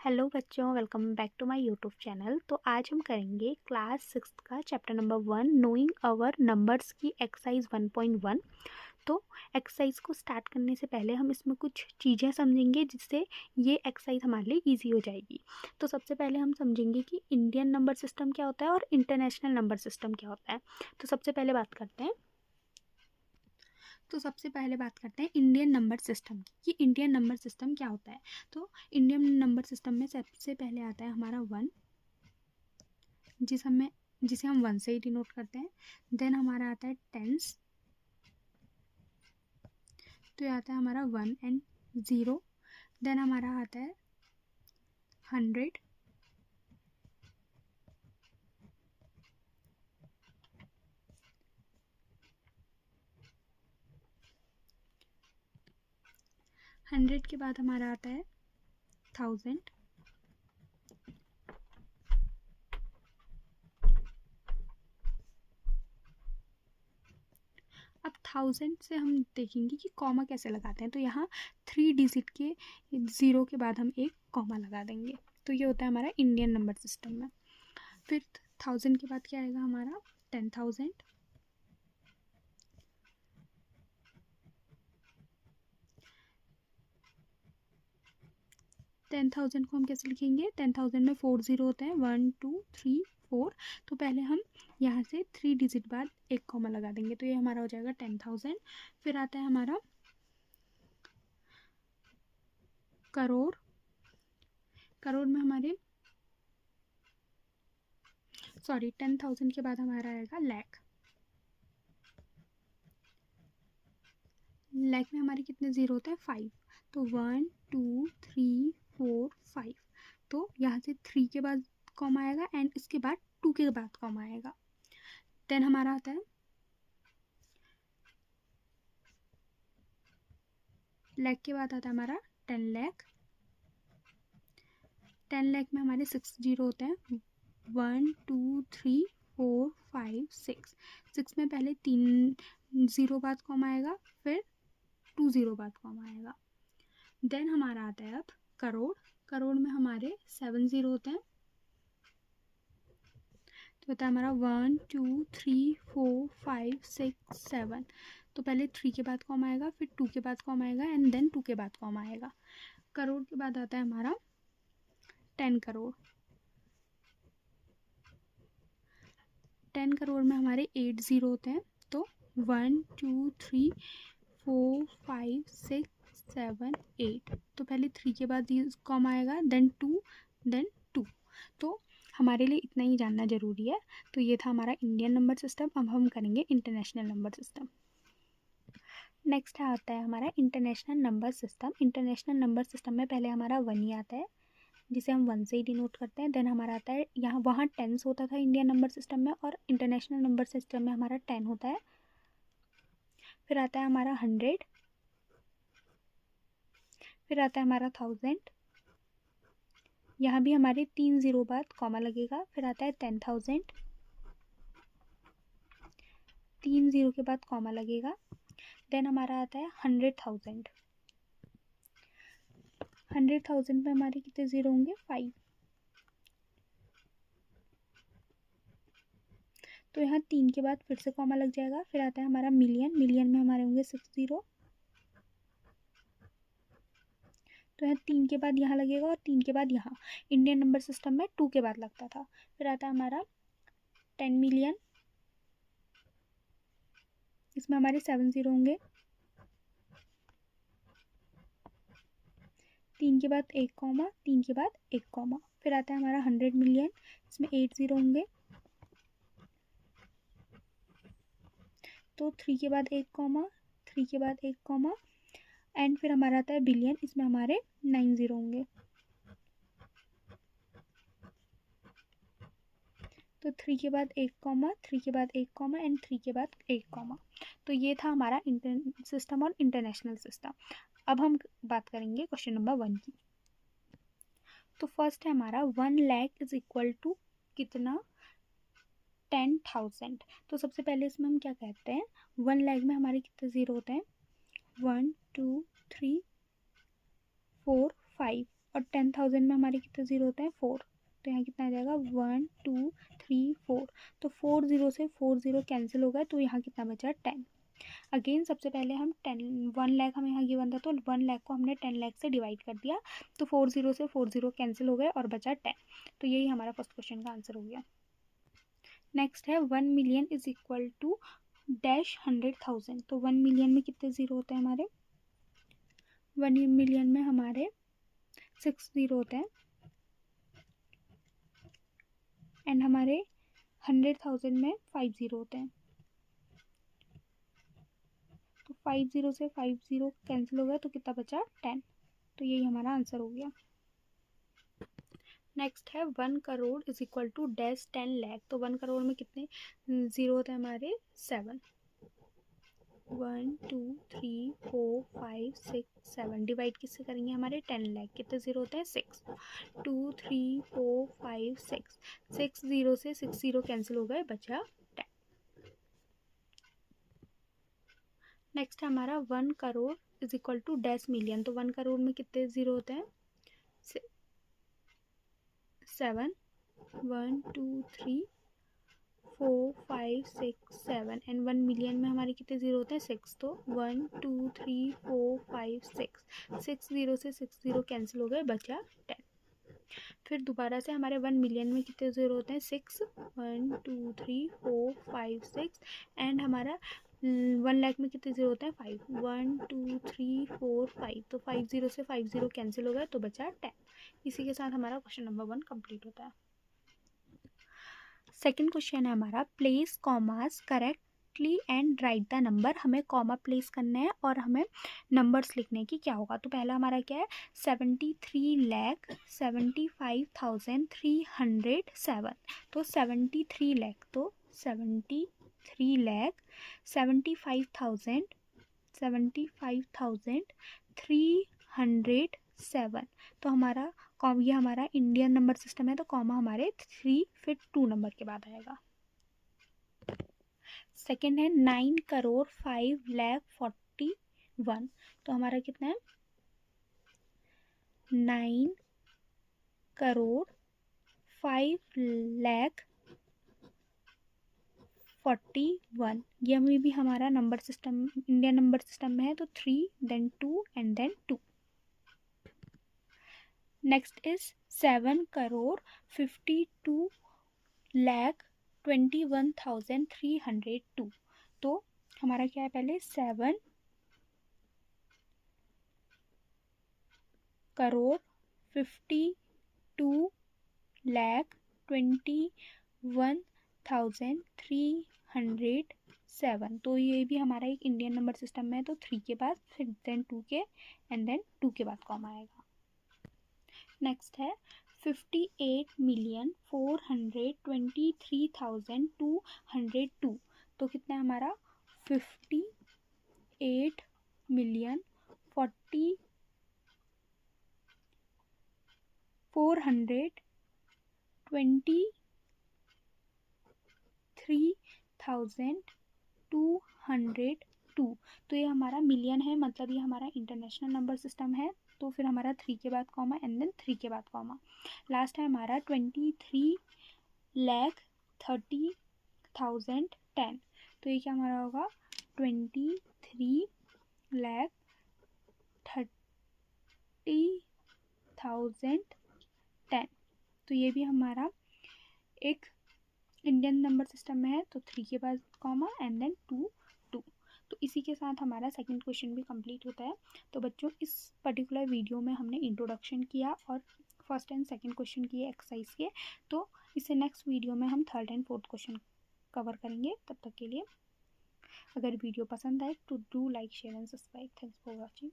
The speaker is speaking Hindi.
हेलो बच्चों, welcome back to my YouTube channel. तो आज हम करेंगे क्लास 6 का chapter number 1 knowing our numbers की एक्सरसाइज 1.1। तो एक्सरसाइज को स्टार्ट करने से पहले हम इसमें कुछ चीज़ें समझेंगे जिससे ये एक्सरसाइज हमारे लिए इजी हो जाएगी। तो सबसे पहले हम समझेंगे कि इंडियन नंबर सिस्टम क्या होता है और इंटरनेशनल नंबर सिस्टम क्या होता है। तो सबसे पहले बात करते हैं इंडियन नंबर सिस्टम की कि इंडियन नंबर सिस्टम क्या होता है। तो इंडियन नंबर सिस्टम में सबसे पहले आता है हमारा 1, जिसे हम 1 से ही डिनोट करते हैं। देन हमारा आता है टेंस, तो ये आता है हमारा 1 एंड 0। देन हमारा आता है 100, हंड्रेड के बाद हमारा आता है 1000। अब 1000 से हम देखेंगे कि कॉमा कैसे लगाते हैं। तो यहाँ 3 डिजिट के 0 के बाद हम एक कॉमा लगा देंगे। तो ये होता है हमारा इंडियन नंबर सिस्टम में। फिर 1000 के बाद क्या आएगा हमारा 10,000। टेन थाउजेंड को हम कैसे लिखेंगे, 10,000 में 4 0 होते हैं, 1 2 3 4। तो पहले हम यहाँ से 3 डिजिट बाद एक कॉमा लगा देंगे, तो ये हमारा हो जाएगा 10,000। फिर आता है हमारा करोड़। करोड़ में हमारे 10,000 के बाद हमारा आएगा लाख। लाख में हमारे कितने ज़ीरो होते हैं, 5। तो 1 2 3 4 5। तो यहाँ से 3 के बाद कॉमा आएगा एंड इसके बाद 2 के बाद कॉमा आएगा। देन हमारा आता है लाख के बाद आता है हमारा 10 लाख। 10 लाख में हमारे 6 जीरो होते हैं, 1 2 3 4 5 6। 6 में पहले 3 ज़ीरो बाद कॉमा आएगा, फिर 2 ज़ीरो बाद कॉमा आएगा। देन हमारा आता है अब करोड़। करोड़ में हमारे 7 ज़ीरो होते हैं, तो होता है हमारा 1 2 3 4 5 6 7। तो पहले 3 के बाद कॉमा आएगा, फिर 2 के बाद कॉमा आएगा एंड देन 2 के बाद कॉमा आएगा। करोड़ के बाद आता है हमारा 10 करोड़। 10 करोड़ में हमारे 8 ज़ीरो होते हैं, तो 1 2 3 4 5 6 7 8। तो पहले 3 के बाद कॉमा आएगा, देन 2 देन 2। तो हमारे लिए इतना ही जानना ज़रूरी है। तो ये था हमारा इंडियन नंबर सिस्टम। अब हम करेंगे इंटरनेशनल नंबर सिस्टम। नेक्स्ट आता है हमारा international number system. International number system में पहले हमारा 1 ही आता है, जिसे हम 1 से ही डिनोट करते हैं। देन हमारा आता है वहाँ टेंस होता था इंडियन नंबर सिस्टम में, और इंटरनेशनल नंबर सिस्टम में हमारा 10 होता है। फिर आता है हमारा 100, फिर आता है हमारा 1000। यहाँ भी हमारे 3 ज़ीरो बाद कॉमा लगेगा। फिर आता है 10,000, 3 ज़ीरो के बाद कॉमा लगेगा। देन हमारा आता है 100,000। 100,000 में हमारे कितने ज़ीरो होंगे, 5। तो यहाँ 3 के बाद फिर से कॉमा लग जाएगा। फिर आता है हमारा मिलियन। मिलियन में हमारे होंगे 6 ज़ीरो। तो यहाँ 3 के बाद यहाँ लगेगा और 3 के बाद यहाँ। इंडियन नंबर सिस्टम में 2 के बाद लगता था। फिर आता है हमारा 10 मिलियन। इसमें हमारे 7 ज़ीरो होंगे, 3 के बाद एक कॉमा, 3 के बाद एक कॉमा। फिर आता है हमारा 100 मिलियन। इसमें 8 ज़ीरो होंगे, तो 3 के बाद एक कॉमा, 3 के बाद एक कॉमा एंड फिर हमारा आता है बिलियन। इसमें हमारे 9 ज़ीरो होंगे, तो 3 के बाद एक कॉमा, 3 के बाद एक कॉमा एंड 3 के बाद एक कॉमा। तो ये था हमारा इंडियन सिस्टम और इंटरनेशनल सिस्टम। अब हम बात करेंगे क्वेश्चन नंबर 1 की। तो फर्स्ट है हमारा 1 लाख इज इक्वल टू कितना, 10,000। तो सबसे पहले इसमें हम क्या कहते हैं, 1 लाख में हमारे कितने ज़ीरो होते हैं, 1 2 3 4 5 और 10,000 में हमारे कितने ज़ीरो होते हैं 4, तो यहाँ कितना आ जाएगा 1 2 3 4, तो 4 ज़ीरो से 4 ज़ीरो कैंसिल हो गए, तो यहाँ कितना बचा 10। अगेन सबसे पहले हम 1 लाख हमें यहाँ गिवन था, तो 1 लाख को हमने 10 लाख से डिवाइड कर दिया, तो 4 ज़ीरो से 4 ज़ीरो कैंसिल हो गए और बचा 10, तो यही हमारा फर्स्ट क्वेश्चन का आंसर हो गया। नेक्स्ट है 1 million is equal to dash 100,000, तो 1 मिलियन में कितने ज़ीरो होते हैं हमारे, 1 मिलियन में हमारे 6 ज़ीरो होते हैं, एंड हमारे 100,000 में 5 ज़ीरो होते हैं, तो 5 ज़ीरो से 5 ज़ीरो कैंसिल हो गया, तो कितना बचा 10, तो यही हमारा आंसर हो गया। नेक्स्ट है 1 crore is equal to dash 10 lakh, तो 1 करोड़ में कितने ज़ीरो होते हैं हमारे 7, 1 2 3 4 5 6 7, डिवाइड किससे करेंगे हमारे 10 लाख, कितने ज़ीरो होते हैं 6, 2 3 4 5 6, 6 ज़ीरो से 6 ज़ीरो कैंसिल हो गए, बचा 10। नेक्स्ट है हमारा 1 crore is equal to dash million, तो 1 करोड़ में कितने ज़ीरो होते हैं 7, 1 2 3 4 5 6 7, एंड 1 मिलियन में हमारे कितने ज़ीरो होते हैं 6, तो 1 2 3 4 5 6, 6 ज़ीरो से 6 ज़ीरो कैंसिल हो गए, बचा 10। फिर दोबारा से हमारे 1 मिलियन में कितने ज़ीरो होते हैं 6, 1 2 3 4 5 6, एंड हमारा 1 लाख में कितने ज़ीरो होते हैं 5, 1 2 3 4 5, तो 5 ज़ीरो से 5 ज़ीरो कैंसिल हो गए, तो बचा 10। इसी के साथ हमारा क्वेश्चन नंबर 1 कंप्लीट होता है। सेकंड क्वेश्चन है हमारा place commas correctly and right the number, हमें कॉमा प्लेस करना है और हमें नंबर्स लिखने की क्या होगा, तो पहला हमारा क्या है 73,75,307, तो 73 लाख, तो 73 लाख 75,307, तो हमारा ये हमारा इंडियन नंबर सिस्टम है, तो कॉमा हमारे 3 फिर 2 नंबर के बाद आएगा। सेकंड है 9 करोड़ 5 लाख 41, तो हमारा कितना है 9 करोड़ 5 लाख 41, ये में भी हमारा number system Indian number system में है, तो 3 then 2 and then 2। Next is 7 crore 52 lakh 21,302, तो हमारा क्या है पहले 7 करोड़ 52 लाख 21,307, तो ये भी हमारा एक इंडियन नंबर सिस्टम में है, तो 3 के बाद फिर देन 2 के एंड देन 2 के बाद कॉमा आएगा। नेक्स्ट है 58,423,202, तो कितना है हमारा 58,423,202, तो ये हमारा मिलियन है, मतलब ये हमारा इंटरनेशनल नंबर सिस्टम है, तो फिर हमारा 3 के बाद कॉमा एंड देन 3 के बाद कॉमा। लास्ट है हमारा 23,30,10, तो ये क्या हमारा होगा 23,30,10, तो ये भी हमारा एक इंडियन नंबर सिस्टम में है, तो 3 के बाद कॉमा एंड देन 2 2। तो इसी के साथ हमारा सेकंड क्वेश्चन भी कंप्लीट होता है। तो बच्चों इस पर्टिकुलर वीडियो में हमने इंट्रोडक्शन किया और फर्स्ट एंड सेकंड क्वेश्चन किए एक्सरसाइज के, तो इससे नेक्स्ट वीडियो में हम third and fourth question cover करेंगे। तब तक के लिए अगर वीडियो पसंद आए तो do like share and subscribe. Thanks for watching.